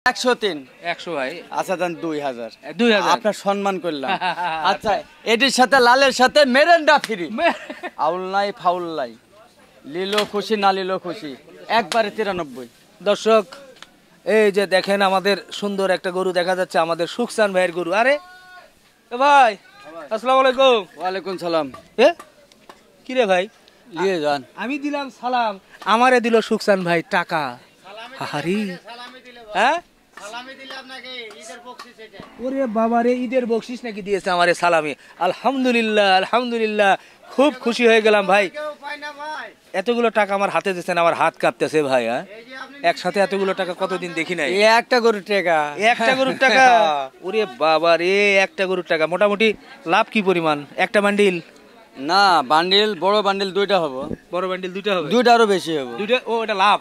103 100 ভাই। আচ্ছা দেন 2000 2000 আপনার সম্মান করলাম। আচ্ছা এটির সাথে লালের সাথে মেরেন্ডা ফ্রি, আউল নাই ফাউল নাই, লিলো খুশি না লিলো খুশি, একবারে 93। দর্শক এই যে দেখেন আমাদের সুন্দর একটা গরু দেখা যাচ্ছে, আমাদের সুখসান ভাইয়ের গরু। আরে এ ভাই আসসালামু আলাইকুম। ওয়ালাইকুম সালাম। কি রে ভাই, নিয়ে যান। আমি দিলাম সালাম, আমারে দিল সুখসান ভাই টাকা। হারি হ্যাঁ ওরে বাবা রে, ঈদের বকশিস নাকি দিয়েছে আমারে সালামি। আলহামদুলিল্লাহ আলহামদুলিল্লাহ, খুব খুশি হয়ে গেলাম ভাই। এতগুলো টাকা আমার হাতে দিচ্ছেন, আমার হাত কাঁপতেছে ভাই। হ্যাঁ একসাথে এতগুলো টাকা কতদিন দেখি নাই। একটা গরুর টাকা, একটা গরুর টাকা, ওরে বাবা রে, একটা গরুর টাকা। মোটামুটি লাভ কি পরিমাণ? একটা বান্ডিল না বান্ডিল, বড় বান্ডিল দুইটা হবে। বড় বান্ডিল দুইটা হবে? দুইটা আরো বেশি হবে। দুইটা? ও এটা লাভ।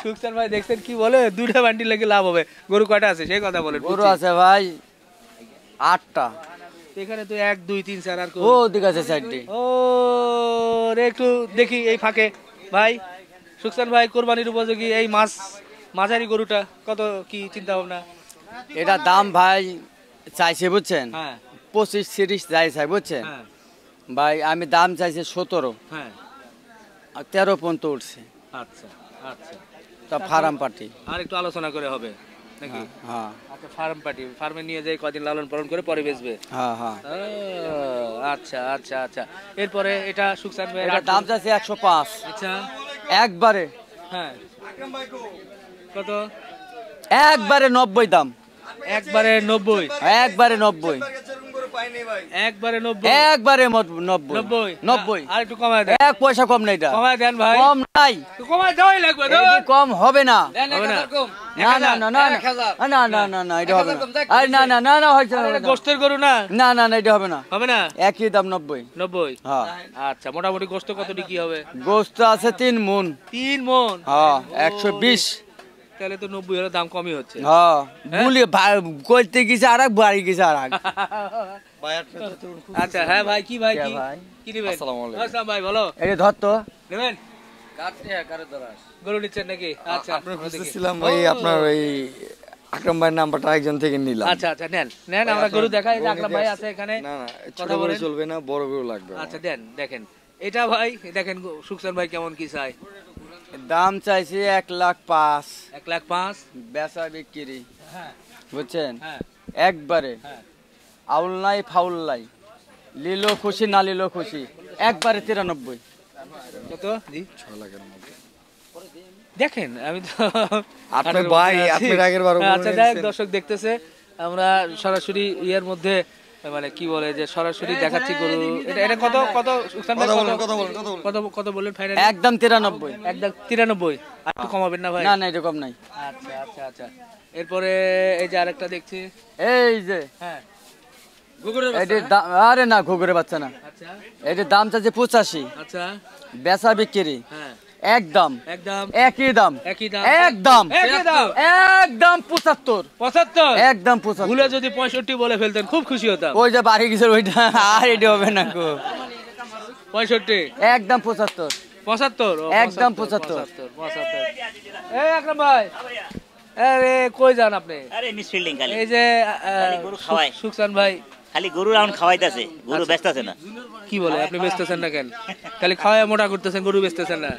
সুখসান ভাই দেখছেন কি বলে, দুইটা বান্ডিল লাগে লাভ হবে। গরু কয়টা আছে সেই কথা বলেন। গরু আছে ভাই 8টা। এখানে তো 1 2 3 4 আর ও দিক আছে 4টি। ও রে, একটু দেখি এই ফাঁকে ভাই। সুখসান ভাই কোরবানির উপযোগী এই মাঝারি গরুটা কত কি চিন্তা ভাবনা? এটা দাম ভাই চাইছে বুঝছেন, হ্যাঁ 25 30 যাই চাই বুঝছেন হ্যাঁ ভাই। আমি দাম চাইছি 17, হ্যাঁ। আর 13 পর্যন্ত উঠছে। আচ্ছা আচ্ছা, তা ফার্ম পার্টি আর একটু আলোচনা করে হবে নাকি? হ্যাঁ আচ্ছা ফার্ম পার্টি, ফার্মে নিয়ে যাই কদিন লালন পালন করে পরে বেচবে। হ্যাঁ হ্যাঁ। আচ্ছা আচ্ছা আচ্ছা। এরপরে এটা সুখসান ভাই এটা দাম চাইছে 105। আচ্ছা একবারে হ্যাঁ কত? একবারে 90 দাম। একবারে 90? একবারে 90। একবারে 90? একবারে 90। 90 আর একটু কমায় দেন। 1 পয়সা কম নাই। এটা কমায় দেন ভাই। কম নাই, কমায় দেওয়াই লাগবে। এটি কম হবে না। হবে না? না না না না না না না না এটা হবে না। আরে না না না না হইছে না। গোশতের গরু না? না না না এটা হবে না। হবে না? একই দাম 90। 90? হ্যাঁ। আচ্ছা মোটামুটি গোশত কতটি কি হবে? গোশত আছে 3 মণ। 3 মণ? হ্যাঁ 120। তাহলে তো 90 হলে দাম কমই হচ্ছে। হ্যাঁ বলি কইতে গেছে আরেক বাড়ি গেছে আরেক। আচ্ছা হ্যাঁ ভাই, কি ভাই কি ভাই কি নেবেন? আসসালামু আলাইকুম। আসসালাম ভাই, বলো। এই ধর তো নেবেন কাটতে কারে দরাস গরু নিচ্ছেন নাকি? আচ্ছা আপনার খুঁজতেছিলাম ভাই, আপনার ওই আকরাম ভাইয়ের নাম্বারটা একজন থেকে নিলাম। আচ্ছা আচ্ছা নেন নেন, আমরা গরু দেখাই। আকরাম ভাই আছে এখানে। না না ছোট কথা গরু বলেন। চলবে না, বড় গরু লাগবে। আচ্ছা দেন, দেখেন এটা ভাই, দেখেন সুখসান ভাই কেমন কি চাই। দাম চাইছি 1,05,000। 1,05,000? বেচা বিক্রি হ্যাঁ বুঝছেন হ্যাঁ একবারে হ্যাঁ। আউল নাই ফাউল নাই, লিলো খুশি না লিলো খুশি, একবারে 93। কত জি? 6 লাখের মধ্যে দেখেন আমি তো আপনার ভাই, আপনি আগের বার আচ্ছা দেখ, দর্শক দেখতেছে, আমরা সরাসরি ইয়ের মধ্যে মানে কি বলে যে সরাসরি দেখাচ্ছি গরু। এটা এটা কত কত সুখসান ভাই, কত কত বললেন ফাইনাল? একদম 93। একদম 93? আর একটু কমাবেন না ভাই? না না এটা কম নাই। আচ্ছা আচ্ছা আচ্ছা। এরপরে এই যে আরেকটা দেখছি। এই যে হ্যাঁ এটির দাম, আরে না ঘুঘুরে বাচ্চা না, আচ্ছা এটির দাম চাইছে 85। আচ্ছা বেচা বিক্রি হ্যাঁ একদম একদম একই দাম। একই দাম? একদম একই দাম? একদম 75। 75? একদম 75। ভুলে যদি 65 বলে ফেলতেন খুব খুশি হতাম। ওই যে বাড়ি গেছে ওইটা আর এটি হবে না গো। 65? একদম 75। 75? ও, একদম 75। এই আকরাম ভাই, আরে কই যান আপনি? আরে মিসফিল্ডিং খালি এই যে খালি গরু খাওয়ায়। সুখসান ভাই খালি গরু রাউন্ড খাওয়াইতাছে, গরু বেচতাছে না। কি বলে, আপনি বেচতেছেন না কেন? খালি খাওয়া মোটা করতেছেন, গরু বেচতেছেন না?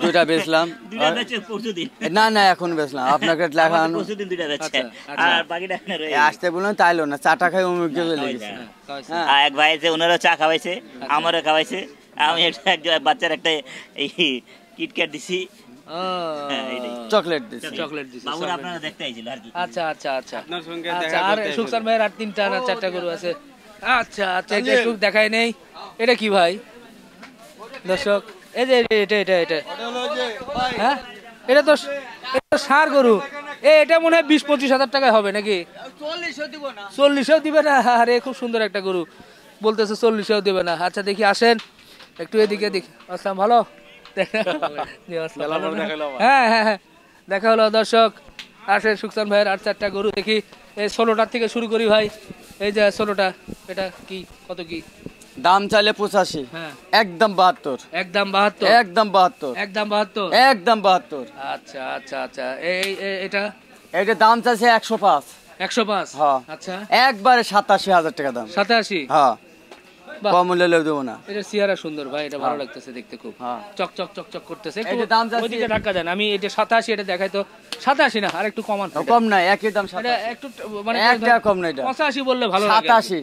দুইটা বেচলাম। দুইটা বেচে পরশুদিন। না না এখন বেচলাম, আপনাকে লেখান পরশুদিন দুইটা বেচছে। আচ্ছা, আচ্ছা। আর বাকিটা আপনার ওই আসতে বললেন তাইলো না, চাটা খাই অমুক চলে গেছে। হ্যাঁ আর এক ভাই আছে, ওনারও চা খাওয়াইছে, আমারও খাওয়াইছে। আমি একজন বাচ্চার একটা এই কিটক্যাট দিছি, চকলেট দিছি। চকলেট দিছে। বাবুর আপনারা দেখতে আইছিল আর কি। আচ্ছা আচ্ছা আচ্ছা। আচ্ছা আর সুখসান ভাইয়ের আর 3টা না 4টা গরু আছে। আচ্ছা আচ্ছা, এটা একটু দেখাই নেই। এটা কি ভাই দর্শক? এই যে এটা এটা এটা হ্যাঁ এটা তো ষাঁড় গরু। এটা মনে হয় 20-25 হাজার টাকায় হবে নাকি? 40ও দিবে না? আরে খুব সুন্দর একটা গরু, বলতেছে 40ও দিবে না। আচ্ছা দেখি, আসেন একটু এদিকে দেখি। আসসালাম, ভালো? হ্যাঁ হ্যাঁ হ্যাঁ দেখা হলো দর্শক। আসেন সুখসান ভাইয়ের আর 4টা গরু দেখি। এই 16টার থেকে শুরু করি ভাই। এই যে 16টা, এটা কি কত কি? দাম চাইলে 85, হ্যাঁ একদম 72, একদম 72, একদম 72, একদম 72। একদম 72। আচ্ছা আচ্ছা আচ্ছা এটা এটা দাম চাইছে 105। 105। হ্যাঁ। আচ্ছা একবারে 87,000 টাকা দাম। 87। হ্যাঁ, বাহ। কম মূল্যে লেও দেবো না। এটা সিয়ারা সুন্দর ভাই, এটা ভালো লাগতেছে দেখতে খুব। হ্যাঁ। চকচক চকচক করতেছে। একটু এটা দাম যাচ্ছে- ওইদিকে ধাক্কা দেন, আমি এটা 87, এটা দেখাই তো। 87 না, আর একটু কমান। কম নাই, একই দাম এটা 87। একটু মানে এক টাকা কম না এটা। 85 বললে ভালো লাগে। 87,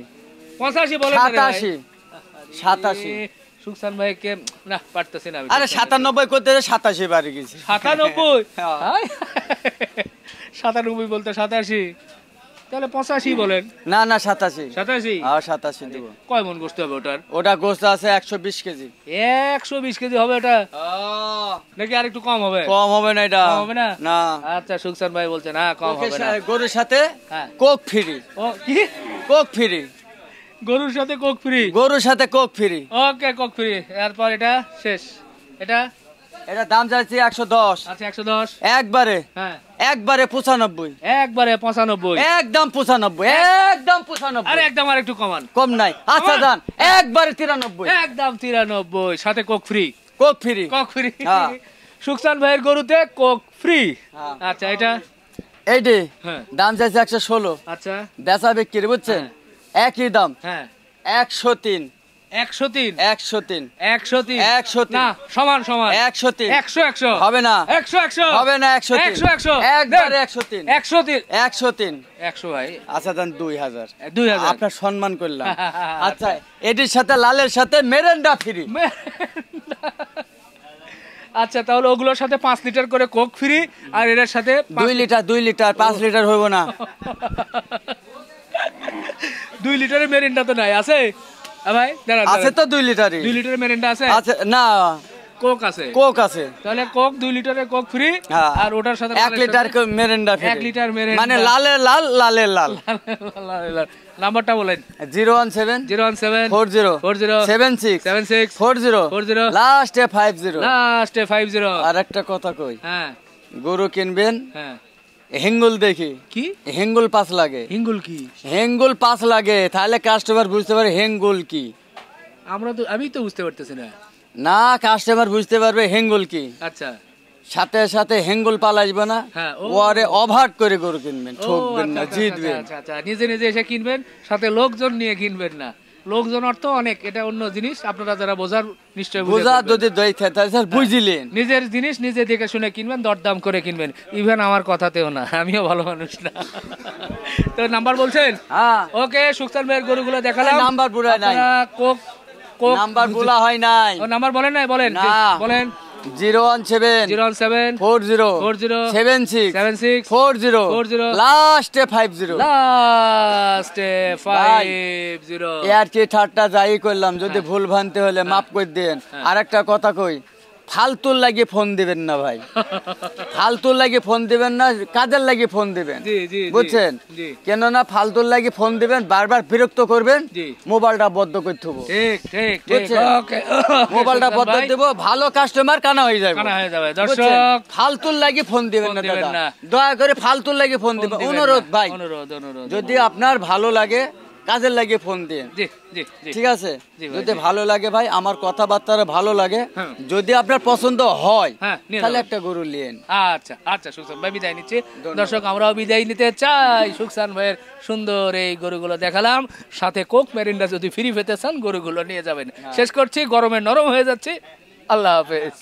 85 বলেন না রে ভাই। 87, 87। সুকসান ভাই কে না পারতেছি না আমি। আরে 97 করতে 87 বাড়ি গেছি। 97? হ্যাঁ। হাই। 97 বলতে 87, তাহলে 85 বলেন। না না 87। 87? হ্যাঁ 87 দেব। কয় মন গোস্ত হবে ওটার? ওটা গোস্ত আছে 120 কেজি। 120 কেজি হবে ওটা নাকি আর একটু কম হবে? কম হবে না এটা। কম হবে না? না। আচ্ছা সুকসান ভাই বলছেন না কম হবে না। গরুর সাথে হ্যাঁ। Coke free. ও কি? Coke free. গরুর সাথে কোক ফ্রি? গরুর সাথে coke free. Okay coke free. এরপর এটা শেষ। এটা দাম যাচ্ছে 110। আচ্ছা 110। একবারে হ্যাঁ একবারে 95। একবারে 95। একদম 95, একদম 95। আরে একদম আর একটু কমান। কম নাই। আচ্ছা দান একবারে 93। একদম 93, সাথে coke free. Coke free. Coke free. হ্যাঁ। সুকসান ভাইয়ের গরুতে কোক ফ্রি। হ্যাঁ। আচ্ছা এটা এইটি হ্যাঁ। দাম যাচ্ছে 116। আচ্ছা বেচা বিক্রি বুঝছেন একই দাম হ্যাঁ 103। 103। 103। 103। 103 না সমান সমান। 103 100 100 হবে না। 100 100 হবে না। 103 100 একবারে 103। 103 103। 100 ভাই। আচ্ছা দেন 2000। 2000। আপনার সম্মান করলাম। আচ্ছা এটির সাথে লালের সাথে মেরেন্ডা ফ্রি। আচ্ছা তাহলে ওগুলোর সাথে 5 লিটার করে কোক ফ্রি, আর এর সাথে 2 লিটার 2 লিটার 5 লিটার হইব না। 2 লিটারের মেরিন্ডা তো নাই আছে ভাই? দাঁড়ান আছে তো 2 লিটারই। 2 লিটারের মেরিন্ডা আছে? আছে না, কোক আছে? কোক আছে। তাহলে কোক 2 লিটারের কোক ফ্রি, হ্যাঁ। আর ওটার সাথে 1 litre Mirinda free. 1 litre Mirinda. মানে লালের লাল লালের লাল। নাম্বারটা বলেন। 017 017 40 40 76 76 40 40 লাস্টে 50। লাস্টে 50। আর একটা কথা কই, হ্যাঁ গরু কিনবেন হ্যাঁ। হেঙ্গুল দেখি। কি হেঙ্গুল পাস লাগে? হিঙ্গুল কি? হেঙ্গুল পাস লাগে, তাহলে কাস্টমার বুঝতে পারে হেঙ্গুল কি। আমি তো বুঝতে পারতেছি না। না, কাস্টমার বুঝতে পারবে হেঙ্গুল কি। আচ্ছা সাথে সাথে হেঙ্গুল পালাইবে না, হ্যাঁ, ও। ওরে অভাট করে গরু কিনবেন, ও, ঠকবেন আচ্ছা, না, আচ্ছা, জিতবেন। আচ্ছা, আচ্ছা, নিজে নিজে এসে কিনবেন, সাথে লোকজন নিয়ে কিনবেন না। লোকজন অর্থ অনেক, এটা অন্য জিনিস। আপনারা যারা বোঝার নিশ্চয়ই বুঝে বোঝা থাকবেন। যদি দই থাকে তাহলে স্যার বুঝিলেন। নিজের জিনিস নিজে দেখে শুনে কিনবেন, দরদাম করে কিনবেন। ইভেন আমার কথাতেও না, আমিও ভালো মানুষ না। তো নাম্বার বলছেন? হ্যাঁ, ওকে, সুকসান ভাইয়ের গরুগুলো দেখালাম। নাম্বার বুড়ায় নাই। আপনারা কোক কোক নাম্বার বলা হয় নাই। ও নাম্বার বলেন নাই? বলেন না। বলেন। 017 017 40 40 76 76 40 40 লাস্টে 50। লাস্টে 50। এর কি ঠাট্টা যাই করলাম, যদি ভুল ভ্রান্তি হলে মাফ করে দেন। আর একটা কথা কই, ফালতুর লাগিয়ে ফোন দিবেন না ভাই। ফালতুর লাগিয়ে ফোন দিবেন না, কাজের লাগিয়ে ফোন দিবেন। জি, জি, জি, বুঝছেন? জি। কেননা ফালতুর লাগিয়ে ফোন দিবেন, বারবার বিরক্ত করবেন, জি। মোবাইলটা বদ্ধ করে থবো। ঠিক ঠিক ঠিক। বুঝছেন? ওকে মোবাইলটা বদ্ধ দেবো, ভালো কাস্টমার কানা হয়ে যাবে। কানা হয়ে যাবে। বুঝছেন? দর্শক ফালতুর লাগিয়ে ফোন দিবেন ফোন না দিবেন দাদা, না। দয়া করে ফালতুর লাগিয়ে ফোন দিবেন, দিবেন অনুরোধ না। ভাই। অনুরোধ অনুরোধ। যদি আপনার ভালো লাগে, কাজের লাগিয়ে ফোন দিন। জি জি জি। ঠিক আছে? জি ভাই, যদি জি। ভালো লাগে ভাই, আমার কথাবার্তা ভালো লাগে, হ্যাঁ। যদি আপনার পছন্দ হয়, হ্যাঁ, নিয়ে তাহলে যাবেন। একটা গরু নিয়েন। আচ্ছা আচ্ছা, সুকসান ভাই বিদায় নিচ্ছি। দর্শক আমরাও বিদায় নিতে চাই। সুকসান ভাইয়ের সুন্দর এই গরুগুলো দেখালাম, সাথে কোক মেরিন্ডা যদি ফ্রি পেতে চান গরুগুলো নিয়ে যাবেন। শেষ করছি, গরমে নরম হয়ে যাচ্ছে। আল্লাহ হাফেজ।